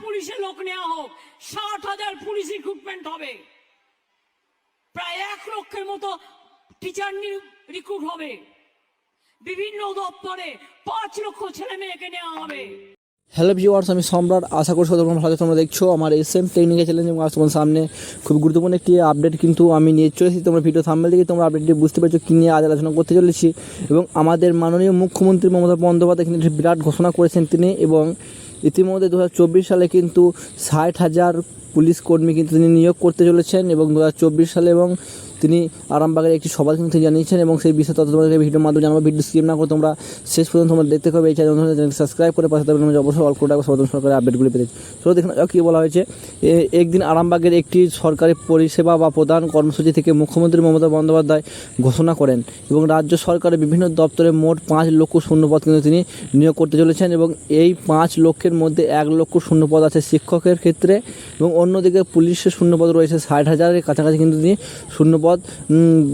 পুলিশে লোক নেওয়া হোক, 60,000 পুলিশ রিক্রুটমেন্ট হবে, প্রায় 1 লক্ষের মতো টিচার রিক্রুট হবে, বিভিন্ন দপ্তরে 5 লক্ষ ছেলে মেয়েকে নেওয়া হবে। হ্যালো ভিউয়ার্স, আমি সম্রাট। আশা করি তোমরা ভালো। তোমরা দেখছো আমার SM টেকনিক্যাল চ্যালেঞ্জ এবং আজ তোমার সামনে খুব গুরুত্বপূর্ণ একটি আপডেট কিন্তু আমি নিয়ে চলেছি। তোমরা ভিডিও থাম্বনেল থেকে তোমরা আপডেটটি বুঝতে পারছো কী নিয়ে আজ আলোচনা করতে চলেছি। এবং আমাদের মাননীয় মুখ্যমন্ত্রী মমতা বন্দ্যোপাধ্যায় কিন্তু বিরাট ঘোষণা করেছেন তিনি, এবং ইতিমধ্যে 2024 সালে কিন্তু 60,000 পুলিশ কর্মী কিন্তু তিনি নিয়োগ করতে চলেছেন, এবং 2024 সালে এবং তিনি আরামবাগের একটি সভা কিন্তু জানিয়েছেন, এবং সেই বিষয়ে তথ্য তোমাদের ভিডিওর মাধ্যমে জানাবো। ভিডিও স্কিপ না করে তোমরা শেষ পর্যন্ত তোমরা দেখতে হবে। এই চ্যানেল সাবস্ক্রাইব করে পাশে থাকবে, অবশ্যই অল করে সর্বজন সরকারের আপডেটগুলি পেতে। চলো দেখুন কী বলা হয়েছে। একদিন আরামবাগের একটি সরকারি পরিষেবা বা প্রধান কর্মসূচি থেকে মুখ্যমন্ত্রী মমতা বন্দ্যোপাধ্যায় ঘোষণা করেন, এবং রাজ্য সরকারের বিভিন্ন দপ্তরে মোট 5 লক্ষ শূন্যপদ কিন্তু তিনি নিয়োগ করতে চলেছেন, এবং এই 5 লক্ষের মধ্যে 1 লক্ষ শূন্যপদ আছে শিক্ষকের ক্ষেত্রে, এবং অন্যদিকে পুলিশের শূন্যপদ রয়েছে 60,000-এর কাছাকাছি কিন্তু তিনি শূন্যপদ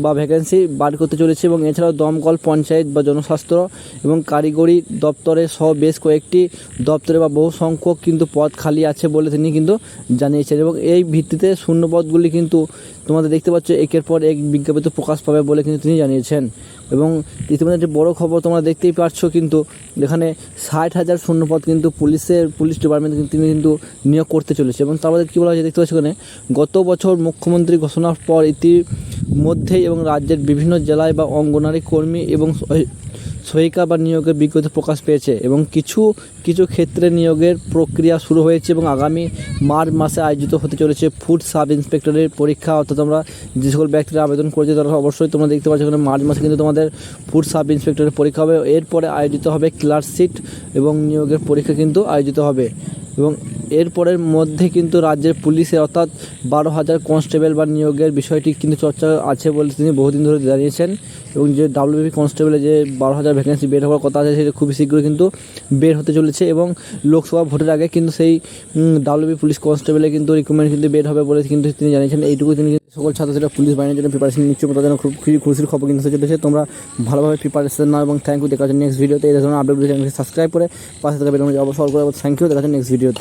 বা ভ্যাকেন্সি বার করতে চলেছে। এবং এছাড়াও দমকল, পঞ্চায়েত বা জনস্বাস্থ্য এবং কারিগরি দপ্তরে সহ বেশ কয়েকটি দপ্তরে বা বহু সংখ্যক কিন্তু পদ খালি আছে বলে তিনি কিন্তু জানিয়েছেন, এবং এই ভিত্তিতে শূন্যপদগুলি কিন্তু তোমাদের দেখতে পাচ্ছ একের পর এক বিজ্ঞপ্তিতে প্রকাশ পাবে বলে কিন্তু তিনি জানিয়েছেন। এবং ইতিমধ্যে একটি বড় খবর তোমরা দেখতেই পাচ্ছ, কিন্তু এখানে 60,000 শূন্যপদ কিন্তু পুলিশ ডিপার্টমেন্ট তিনি কিন্তু নিয়োগ করতে চলেছে। এবং তার মধ্যে কী বলা হয়েছে দেখতে পাচ্ছ এখানে, গত বছর মুখ্যমন্ত্রী ঘোষণার পর ইতিমধ্যেই এবং রাজ্যের বিভিন্ন জেলায় বা অঙ্গনারী কর্মী এবং সহায়িকা বা নিয়োগের বিজ্ঞপ্তি প্রকাশ পেয়েছে, এবং কিছু ক্ষেত্রে নিয়োগের প্রক্রিয়া শুরু হয়েছে, এবং আগামী মার্চ মাসে আয়োজিত হতে চলেছে ফুড সাব ইন্সপেক্টরের পরীক্ষা। অর্থাৎ তোমরা যে সকল ব্যক্তিরা আবেদন করেছে তারা অবশ্যই তোমরা দেখতে পাচ্ছ এখানে মার্চ মাসে কিন্তু তোমাদের ফুড সাব ইন্সপেক্টরের পরীক্ষা হবে। এরপরে আয়োজিত হবে ক্লার্কশিপ এবং নিয়োগের পরীক্ষা কিন্তু আয়োজিত হবে, এবং এরপরের মধ্যে কিন্তু রাজ্যের পুলিশে অর্থাৎ 12,000 কনস্টেবল বা নিয়োগের বিষয়টি কিন্তু চর্চা আছে বলে তিনি বহুদিন ধরে জানিয়েছেন। এবং যে WBP কনস্টেবলে যে 12,000 ভ্যাকেন্সি বের হওয়ার কথা আছে সেটা খুবই শীঘ্রই কিন্তু বের হতে চলেছে, এবং লোকসভা ভোটের আগে কিন্তু সেই WBP পুলিশ কনস্টেবলে কিন্তু রিক্রুটমেন্ট কিন্তু বের হবে বলে কিন্তু তিনি জানিয়েছেন। এইটুকু তিনি সকল ছাত্রছাত্রীরা পুলিশ বাহিনীর জন্য প্রিপারেশন নিচ্ছে, তাদের জন্য খুব খুশির খবর কিন্তু চলেছে। তোমরা ভালোভাবে প্রিপারেশন নাও, এবং থ্যাংক ইউ। দেখা যাচ্ছে নেক্সট ভিডিওতে। এই ধরনের আপডেট চ্যানেলকে সাবস্ক্রাইব করে পাশে থাকবে, অবশ্যই অল করে থ্যাংক ইউ। দেখা যাচ্ছে নেক্সট ভিডিওতে।